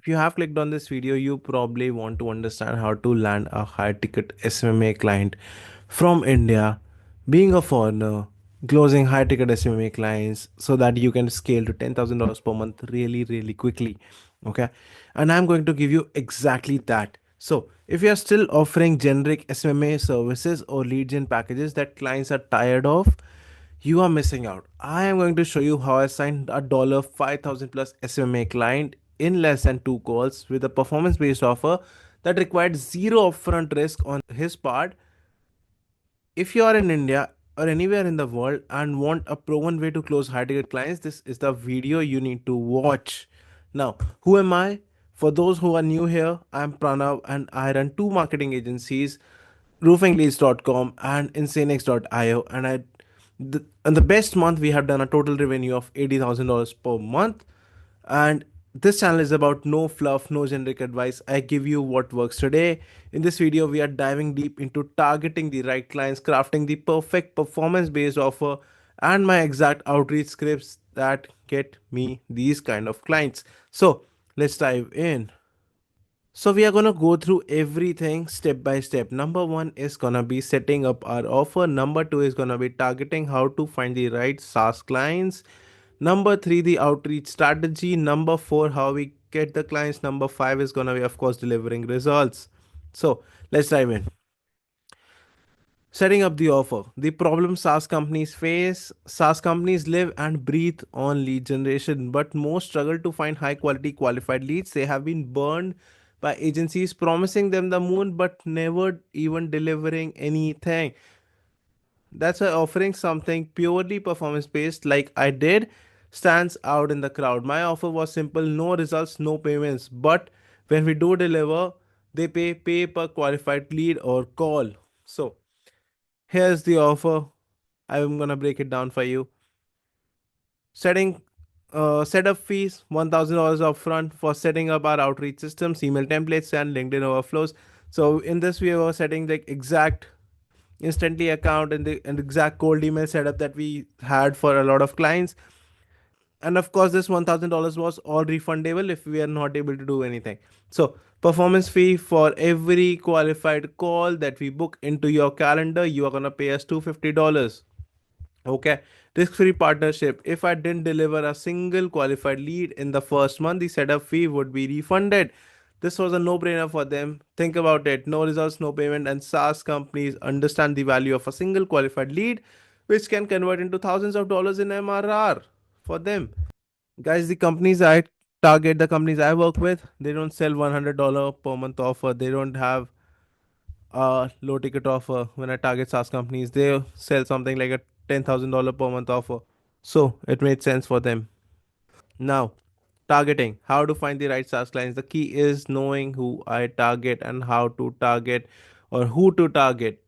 If you have clicked on this video, you probably want to understand how to land a high ticket SMMA client from India, being a foreigner, closing high ticket SMMA clients so that you can scale to $10,000 per month really, really quickly. Okay. And I'm going to give you exactly that. So, if you are still offering generic SMMA services or lead gen packages that clients are tired of, you are missing out. I am going to show you how I signed a $5,000 plus SMMA client in less than 2 calls with a performance based offer that required zero upfront risk on his part. If you are in India or anywhere in the world and want a proven way to close high ticket clients, this is the video you need to watch. Now, who am I? For those who are new here, I'm Pranav and I run two marketing agencies, roofingleads.com and insanex.io. And the best month we have done a total revenue of $80,000 per month. And this channel is about no fluff, no generic advice. I give you what works today. In this video, we are diving deep into targeting the right clients, crafting the perfect performance based offer, and my exact outreach scripts that get me these kind of clients. So let's dive in. So we are gonna go through everything step by step. Number one is gonna be setting up our offer. Number two is gonna be targeting how to find the right SaaS clients. Number three, the outreach strategy. Number four, how we get the clients. Number five is gonna be, of course, delivering results. So let's dive in. Setting up the offer. The problem SaaS companies face: SaaS companies live and breathe on lead generation, but most struggle to find high quality qualified leads. They have been burned by agencies promising them the moon but never even delivering anything. That's why offering something purely performance based, like I did, stands out in the crowd. My offer was simple: no results, no payments. But when we do deliver, they pay per qualified lead or call. So here's the offer. I'm gonna break it down for you. Setting Setup fees $1,000 upfront for setting up our outreach systems, email templates, and LinkedIn overflows. So in this, we were setting the exact instantly account and the exact cold email setup that we had for a lot of clients. And of course, this $1,000 was all refundable if we are not able to do anything. So performance fee for every qualified call that we book into your calendar, you are gonna pay us $250. Okay, risk free partnership. If I didn't deliver a single qualified lead in the first month, the setup fee would be refunded. This was a no brainer for them. Think about it: no results, no payment, and SaaS companies understand the value of a single qualified lead, which can convert into thousands of dollars in MRR for them. Guys, the companies I target, the companies I work with, they don't sell $100 per month offer. They don't have a low ticket offer. When I target SaaS companies, they sell something like a $10,000 per month offer. So it made sense for them. Now, targeting, how to find the right SaaS clients. The key is knowing who I target and how to target, or who to target.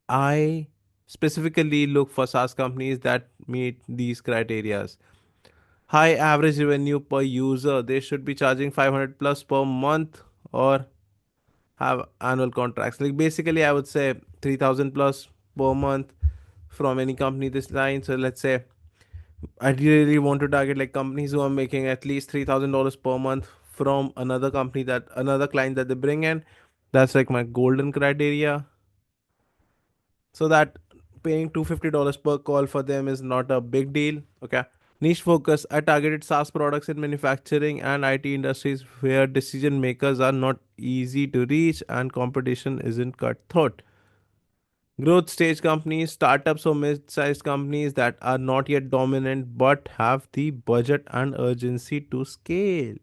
I specifically look for SaaS companies that meet these criterias. High average revenue per user. They should be charging 500 plus per month or have annual contracts. Like basically, I would say 3,000 plus per month from any company this line. So let's say I really want to target like companies who are making at least $3,000 per month from another company, that another client that they bring in. That's like my golden criteria. So that paying $250 per call for them is not a big deal. Okay. Niche focus. I targeted SaaS products in manufacturing and IT industries where decision makers are not easy to reach and competition isn't cutthroat. Growth stage companies, startups or mid-sized companies that are not yet dominant but have the budget and urgency to scale.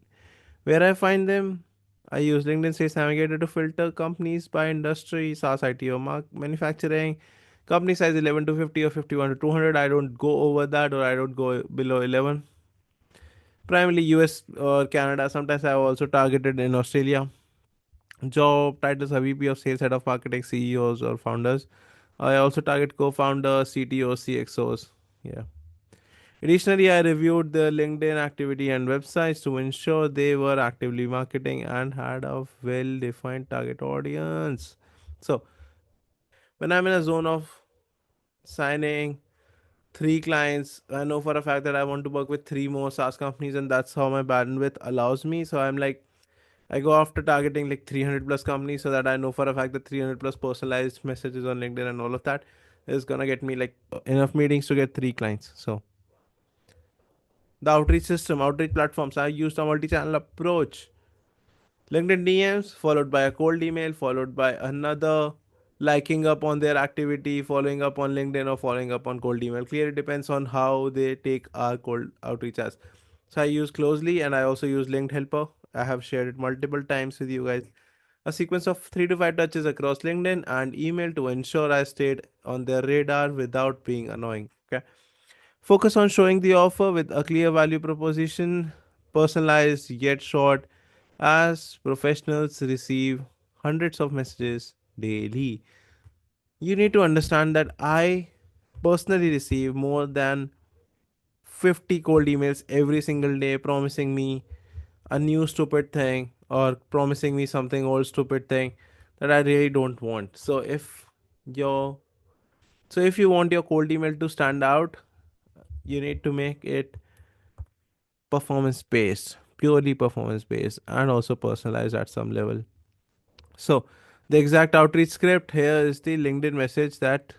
Where I find them, I use LinkedIn Sales Navigator to filter companies by industry, SaaS, IT, or manufacturing. Company size 11 to 50 or 51 to 200. I don't go over that, or I don't go below 11. Primarily US or Canada. Sometimes I have also targeted in Australia. Job titles are VP of Sales, Head of Marketing, CEOs, or founders. I also target co-founders, CTOs, CXOs. Yeah. Additionally, I reviewed the LinkedIn activity and websites to ensure they were actively marketing and had a well-defined target audience. So when I'm in a zone of signing, three clients. I know for a fact that I want to work with three more SaaS companies, and that's how my bandwidth allows me. So I'm like, I go after targeting like 300 plus companies so that I know for a fact that 300 plus personalized messages on LinkedIn and all of that is gonna get me like enough meetings to get three clients. So the outreach system, outreach platforms, I used a multi-channel approach. LinkedIn DMs, followed by a cold email, followed by another liking up on their activity, following up on LinkedIn, or following up on cold email. Clearly depends on how they take our cold outreach as. So I use closely and I also use linked helper. I have shared it multiple times with you guys. A sequence of 3 to 5 touches across LinkedIn and email to ensure I stayed on their radar without being annoying. Okay. Focus on showing the offer with a clear value proposition, personalized yet short, as professionals receive hundreds of messages daily. You need to understand that I personally receive more than 50 cold emails every single day promising me a new stupid thing or promising me something old stupid thing that I really don't want. Your so if you want your cold email to stand out, you need to make it performance based, purely performance based, and also personalized at some level. So, the exact outreach script here is the LinkedIn message that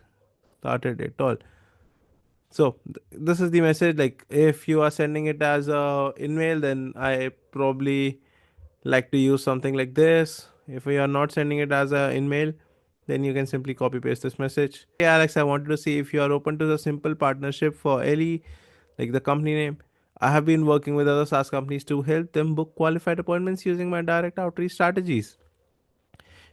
started it all. So, this is the message. Like, if you are sending it as a email, then I probably like to use something like this. If you are not sending it as a email, then you can simply copy paste this message. Hey Alex, I wanted to see if you are open to the simple partnership for Ellie, like the company name. I have been working with other SaaS companies to help them book qualified appointments using my direct outreach strategies.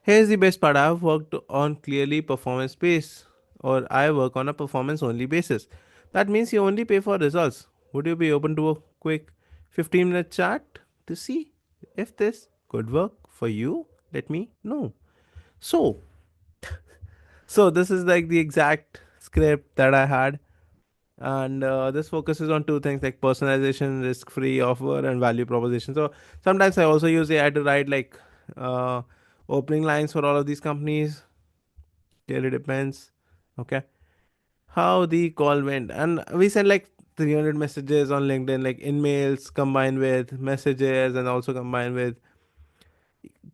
Here's the best part. I've worked on clearly performance based, or I work on a performance only basis. That means you only pay for results. Would you be open to a quick 15-minute chat to see if this could work for you? Let me know. So, so this is like the exact script that I had, and this focuses on two things like personalization, risk-free offer, and value proposition. So sometimes I also use AI to write like uh, opening lines for all of these companies. Really depends. Okay, how the call went, and we sent like 300 messages on LinkedIn, like in mails combined with messages, and also combined with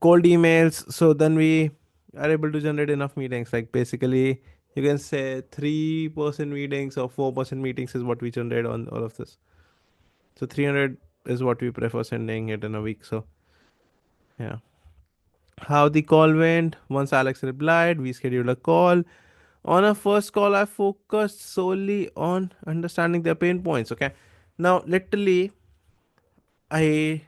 cold emails. So then we are able to generate enough meetings. Like basically, you can say 3% meetings or 4% meetings is what we generate on all of this. So 300 is what we prefer sending it in a week. So yeah. How the call went. Once Alex replied, we scheduled a call. On a first call, I focused solely on understanding their pain points. Okay. Now, literally, I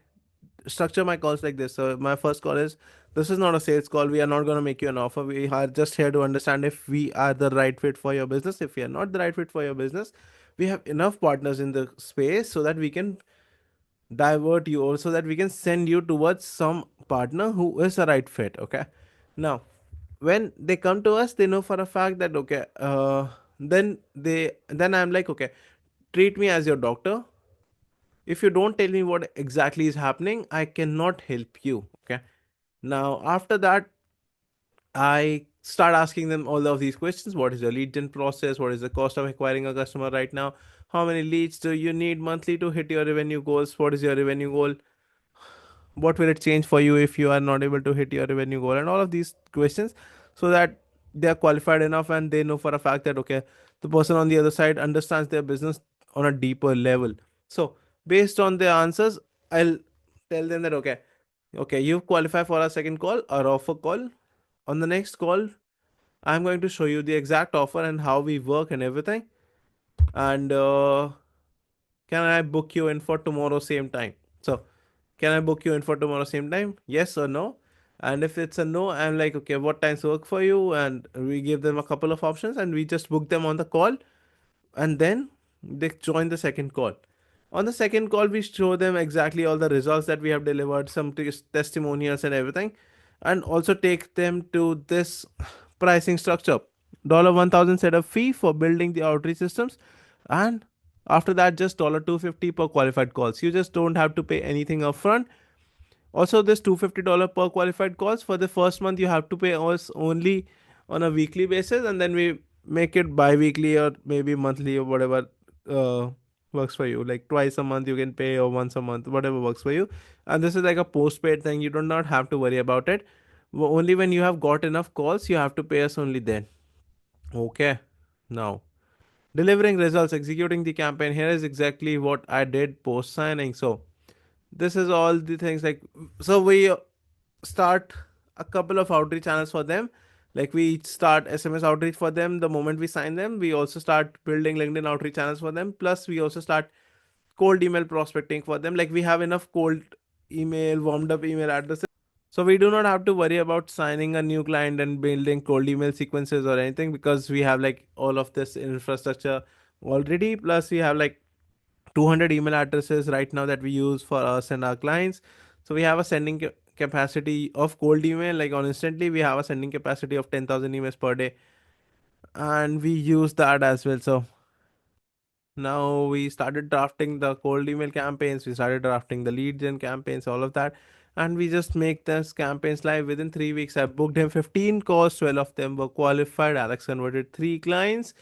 structure my calls like this. So, my first call is this is not a sales call. We are not going to make you an offer. We are just here to understand if we are the right fit for your business. If we are not the right fit for your business, we have enough partners in the space so that we can divert you or so that we can send you towards some partner who is a right fit. Okay. Now, when they come to us, they know for a fact that okay, then I'm like, okay, treat me as your doctor. If you don't tell me what exactly is happening, I cannot help you. Okay. Now after that, I start asking them all of these questions. What is your lead gen process? What is the cost of acquiring a customer right now? How many leads do you need monthly to hit your revenue goals? What is your revenue goal? What will it change for you if you are not able to hit your revenue goal? And all of these questions, so that they are qualified enough and they know for a fact that okay, the person on the other side understands their business on a deeper level. So based on their answers, I'll tell them that okay, you've qualified for a second call or offer call. On the next call, I'm going to show you the exact offer and how we work and everything. And can I book you in for tomorrow same time? So can I book you in for tomorrow same time? Yes or no? And if it's a no, I'm like, okay, what times work for you? And we give them a couple of options and we just book them on the call. And then they join the second call. On the second call, we show them exactly all the results that we have delivered, some testimonials and everything, and also take them to this pricing structure. $1,000 setup fee for building the outreach systems, and after that, just $250 per qualified calls. You just don't have to pay anything upfront. Also, this $250 per qualified calls for the first month, you have to pay us only on a weekly basis, and then we make it bi-weekly or maybe monthly or whatever uh, works for you. Like twice a month you can pay, or once a month, whatever works for you. And this is like a postpaid thing. You do not have to worry about it. Only when you have got enough calls, you have to pay us only then. Okay. Now, delivering results, executing the campaign. Here is exactly what I did post signing. So this is all the things like, so we start a couple of outreach channels for them. Like we start SMS outreach for them the moment we sign them. We also start building LinkedIn outreach channels for them. Plus, we also start cold email prospecting for them. Like we have enough cold email, warmed up email addresses. So we do not have to worry about signing a new client and building cold email sequences or anything, because we have like all of this infrastructure already. Plus, we have like 200 email addresses right now that we use for us and our clients. So we have a sending capacity of cold email, like on instantly we have a sending capacity of 10,000 emails per day, and we use that as well. So now we started drafting the cold email campaigns, we started drafting the lead gen campaigns, all of that, and we just make those campaigns live within 3 weeks. I booked him 15 calls, 12 of them were qualified. Alex converted 3 clients,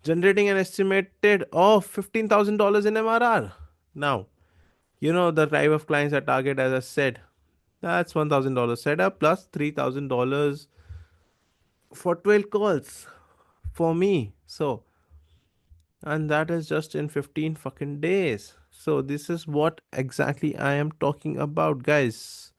generating an estimated of $15,000 in MRR. Now, you know the type of clients I target, as I said. That's $1,000 setup plus $3,000 for 12 calls for me. So, and that is just in 15 fucking days. So, this is what exactly I am talking about, guys.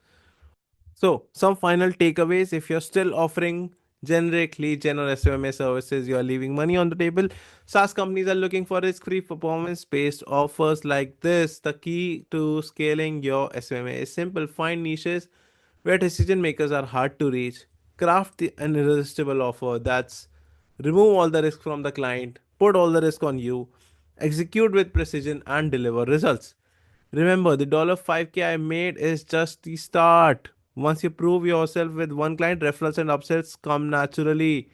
So, some final takeaways: if you're still offering generic lead gen or SMMA services, you are leaving money on the table. SaaS companies are looking for risk free, performance based offers like this. The key to scaling your SMMA is simple: find niches where decision makers are hard to reach, craft an irresistible offer that's remove all the risk from the client, put all the risk on you, execute with precision, and deliver results. Remember, the $5K I made is just the start. Once you prove yourself with one client, referrals and upsells come naturally.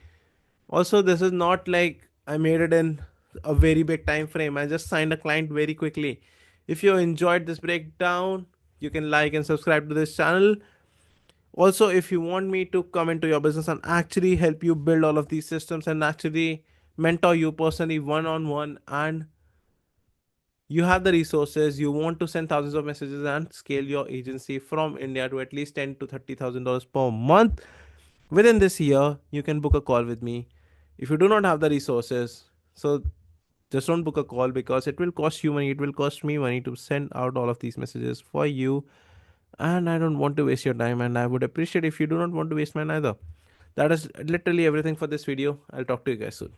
Also, this is not like I made it in a very big time frame. I just signed a client very quickly. If you enjoyed this breakdown, you can like and subscribe to this channel. Also, if you want me to come into your business and actually help you build all of these systems and actually mentor you personally one on one, and you have the resources, you want to send thousands of messages and scale your agency from India to at least 10 to $30,000 per month within this year, you can book a call with me. If you do not have the resources, so just don't book a call, because it will cost you money, it will cost me money to send out all of these messages for you, and I don't want to waste your time, and I would appreciate if you do not want to waste mine either. That is literally everything for this video. I'll talk to you guys soon.